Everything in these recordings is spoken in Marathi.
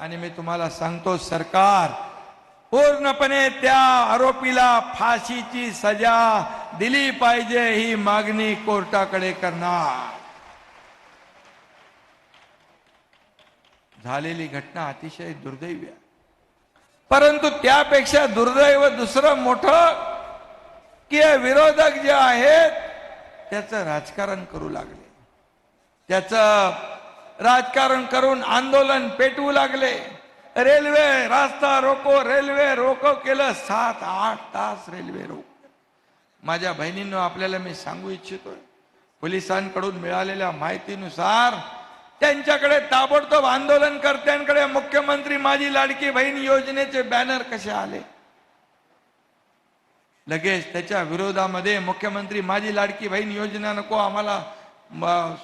आणि मी तुम्हाला सांगतो, सरकार पूर्णपणे त्या आरोपीला फाशीची सजा दिली पाहिजे ही मागणी कोर्टाकडे करणार. झालेली घटना अतिशय दुर्दैवी आहे, परंतु त्यापेक्षा दुर्दैव दुसरं मोठं की विरोधक जे आहेत त्याचं राजकारण करू लागले, त्याचं राजकारण करून आंदोलन पेटवू लागले. रेल्वे रास्ता रोको, रेल्वे रोको केलं, 7-8 तास रेल्वे रोको. माझ्या बहिणींनो, आपल्याला मी सांगू इच्छितोय, पोलिसांकडून मिळालेल्या माहितीनुसार त्यांच्याकडे ताबडतोब आंदोलनकर्त्यांकडे मुख्यमंत्री माझी लाडकी बहीण योजनेचे बॅनर कसे आले. लगेच त्याच्या विरोधामध्ये मुख्यमंत्री माझी लाडकी बहीण योजना नको, आम्हाला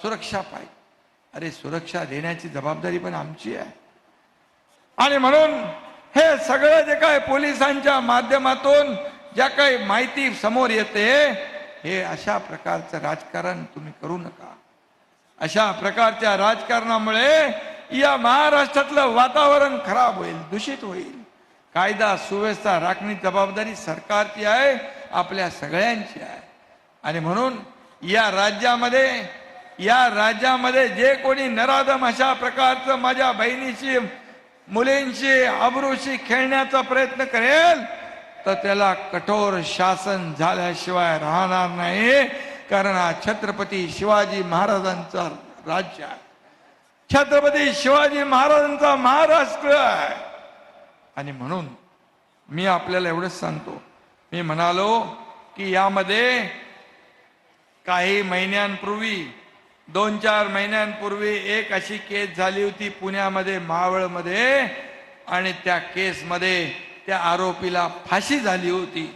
सुरक्षा पाहिजे. अरे, सुरक्षा देण्याची जबाबदारी पण आमची आहे. आणि म्हणून हे सगळं जे काय पोलिसांच्या माध्यमातून ज्या काही माहिती समोर येते, हे अशा प्रकारचं राजकारण तुम्ही करू नका. अशा प्रकारच्या राजकारणामुळे या महाराष्ट्रातलं वातावरण खराब होईल, दूषित होईल. कायदा सुव्यवस्था राखण्याची जबाबदारी सरकारची आहे, आपल्या सगळ्यांची आहे. आणि म्हणून या राज्यामध्ये जे कोणी नराधम अशा प्रकारचं माझ्या बहिणीशी मुलींशी अब्रूशी खेळण्याचा प्रयत्न करेल तर त्याला कठोर शासन झाल्याशिवाय राहणार नाही. कारण हा छत्रपती शिवाजी महाराजांचा राज्य आहे, छत्रपती शिवाजी महाराजांचा महाराष्ट्र आहे. आणि म्हणून मी आपल्याला एवढंच सांगतो, मी म्हणालो की यामध्ये काही महिन्यांपूर्वी 2-4 महिन्यांपूर्वी एक अशी केस झाली होती पुण्यामध्ये, मावळमध्ये, आणि त्या केसमध्ये त्या आरोपीला फाशी झाली होती.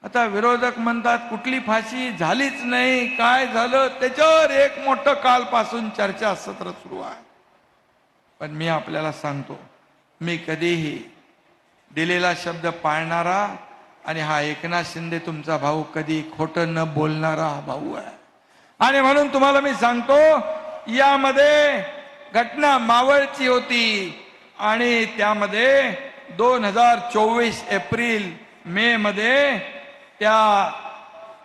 आता विरोधक म्हणतात कुठली फाशी झालीच नाही, काय झालं, त्याच्यावर एक मोठं कालपासून चर्चासत्र सुरू आहे. पण मी आपल्याला सांगतो, मी कधीही दिलेला शब्द पाळणारा आणि हा एकनाथ शिंदे तुमचा भाऊ कधी खोटं न बोलणारा हा भाऊ आहे. आणि म्हणून तुम्हाला मी सांगतो, यामध्ये घटना मावळची होती आणि त्यामध्ये 2024 एप्रिल मे मध्ये त्या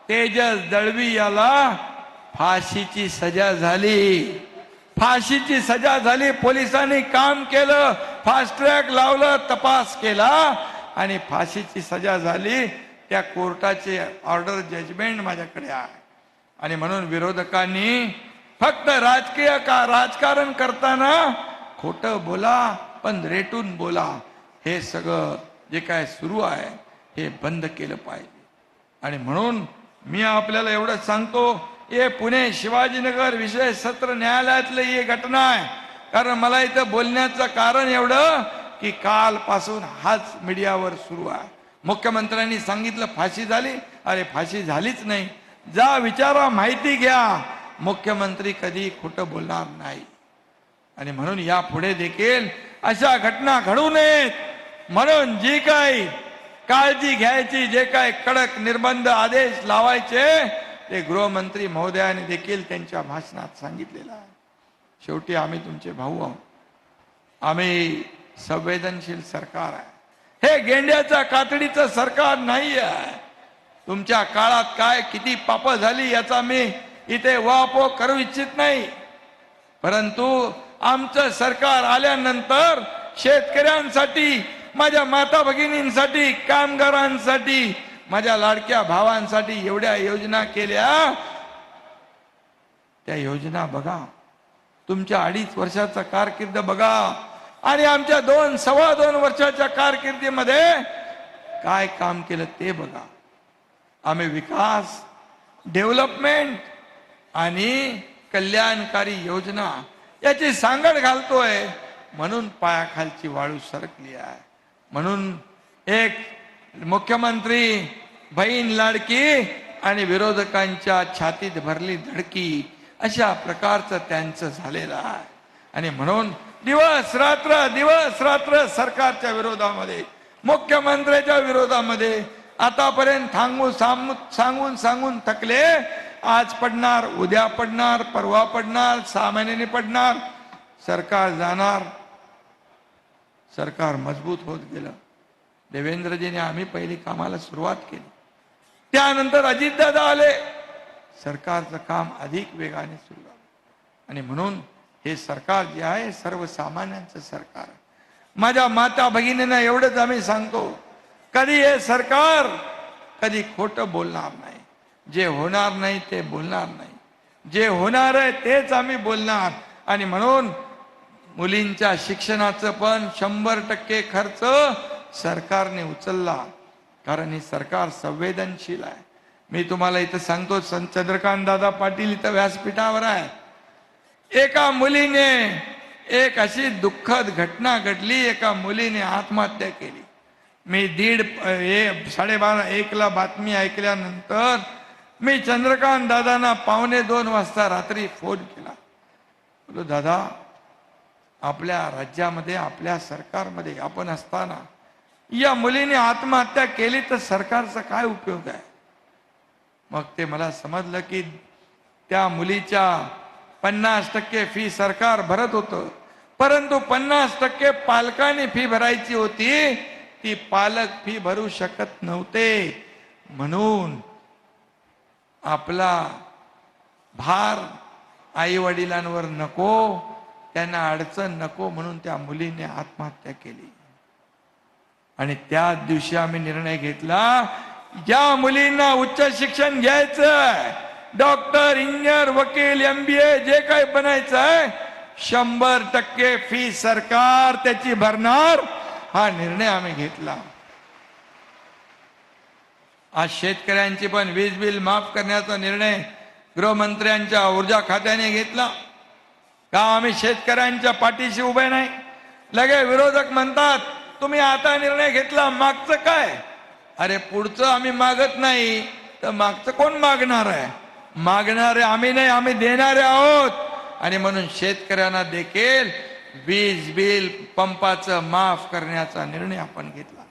तेजस दळवी याला फाशीची सजा झाली. फाशीची सजा झाली. पोलिसांनी काम केलं, फास्ट ट्रॅक लावलं, तपास केला आणि फाशीची सजा झाली. त्या कोर्टाचे ऑर्डर जजमेंट माझ्याकडे आहे. आणि म्हणून विरोधकांनी फक्त राजकारण करताना खोटं बोला पण रेटून बोला, हे सगळं जे काय सुरू आहे हे बंद केलं पाहिजे. आणि म्हणून मी आपल्याला एवढंच सांगतो, हे पुणे शिवाजीनगर विशेष सत्र न्यायालयातली ही घटना आहे. कारण मला इथं बोलण्याचं कारण एवढं की कालपासून हाच मीडियावर सुरू आहे. मुख्यमंत्र्यांनी सांगितलं फाशी झाली, अरे फाशी झालीच नाही. जा विचारा, माहिती घ्या. मुख्यमंत्री कधी खोटं बोलणार नाही. आणि म्हणून यापुढे देखील अशा घटना घडू नयेत म्हणून जी काही काळजी घ्यायची, जे काय कडक निर्बंध आदेश लावायचे ते गृहमंत्री महोदयाने देखील त्यांच्या भाषणात सांगितलेलं आहे. शेवटी आम्ही तुमचे भाऊ आहोत, आम्ही संवेदनशील सरकार आहे. हे गेंड्याच्या कातडीचं सरकार नाही आहे. तुमच्या काळात काय किती पाप झाली याचा मी इथे वापो करू इच्छित नाही, परंतु आमचं सरकार आल्यानंतर शेतकऱ्यांसाठी, माझ्या माता भगिनींसाठी, कामगारांसाठी, माझ्या लाडक्या भावांसाठी एवढ्या योजना केल्या. त्या योजना बघा, तुमच्या 2.5 वर्षाचा कारकीर्द बघा आणि आमच्या 2-2.25 वर्षाच्या कारकिर्दीमध्ये काय काम केलं ते बघा. आम्ही विकास, डेव्हलपमेंट आणि कल्याणकारी योजना याची सांगड घालतोय. म्हणून पायाखालची वाळू सरकली आहे. म्हणून एक मुख्यमंत्री बहीण लाडकी आणि विरोधकांच्या छातीत भरली धडकी, अशा प्रकारचं त्यांचं झालेलं आहे. आणि म्हणून दिवस रात्र सरकारच्या विरोधामध्ये, मुख्यमंत्र्याच्या विरोधामध्ये आतापर्यंत सांगून थकले. आज पडणार, उद्या पडणार, परवा पडणार, 6 महिन्यांनी पडणार. सरकार जाणार सरकार मजबूत होत गेलं. देवेंद्रजीने आम्ही पहिली कामाला सुरुवात केली. त्यानंतर अजितदादा आले, सरकारचं काम अधिक वेगाने सुरू झालं. आणि म्हणून हे सरकार जे आहे सर्वसामान्यांचं सरकार आहे. माझ्या माता भगिनींना एवढंच आम्ही सांगतो, कधी हे सरकार कधी खोटं बोलणार नाही. जे होणार नाही ते बोलणार नाही, जे होणार आहे तेच आम्ही बोलणार. आणि म्हणून मुलींच्या शिक्षणाचं पण 100% खर्च सरकारने उचलला, कारण हे सरकार संवेदनशील आहे. मी तुम्हाला इथं सांगतो, चंद्रकांत दादा पाटील इथं व्यासपीठावर आहे. एका मुलीने, एक अशी दुःखद घटना घडली, एका मुलीने आत्महत्या केली. मी 12:30-1ला बातमी ऐकल्यानंतर मी चंद्रकांत दादांना 1:45 वाजता रात्री फोन केला. बोलो, दादा, आपल्या राज्यामध्ये आपल्या सरकारमध्ये आपण असताना या मुलीने आत्महत्या केली तर सरकारचा काय उपयोग आहे? मग ते मला समजलं की त्या मुलीच्या 50% फी सरकार भरत होतं, परंतु 50% पालकांनी फी भरायची होती. ती पालक फी भरू शकत नव्हते. म्हणून आपला भार आई वडिलांवर नको, त्यांना अडचण नको, म्हणून त्या मुलीने आत्महत्या केली. आणि त्याच दिवशी आम्ही निर्णय घेतला, ज्या मुलींना उच्च शिक्षण घ्यायचंय, डॉक्टर, इंजिनियर, वकील, MBA जे काही बनायचंय, 100% फी सरकार त्याची भरणार. हा निर्णय आम्ही घेतला. आज शेतकऱ्यांची पण वीज बिल माफ करण्याचा निर्णय गृहमंत्र्यांच्या ऊर्जा खात्याने घेतला. का आम्ही शेतकऱ्यांच्या पाठीशी उभे नाही? लगे विरोधक म्हणतात, तुम्ही आता निर्णय घेतला, मागचं काय? अरे, पुढचं आम्ही मागत नाही तर मागचं कोण मागणार आहे? मागणारे आम्ही नाही, आम्ही देणारे आहोत. आणि म्हणून शेतकऱ्यांना देखील वीज बिल पंपाचं माफ करण्याचा निर्णय आपण घेतला.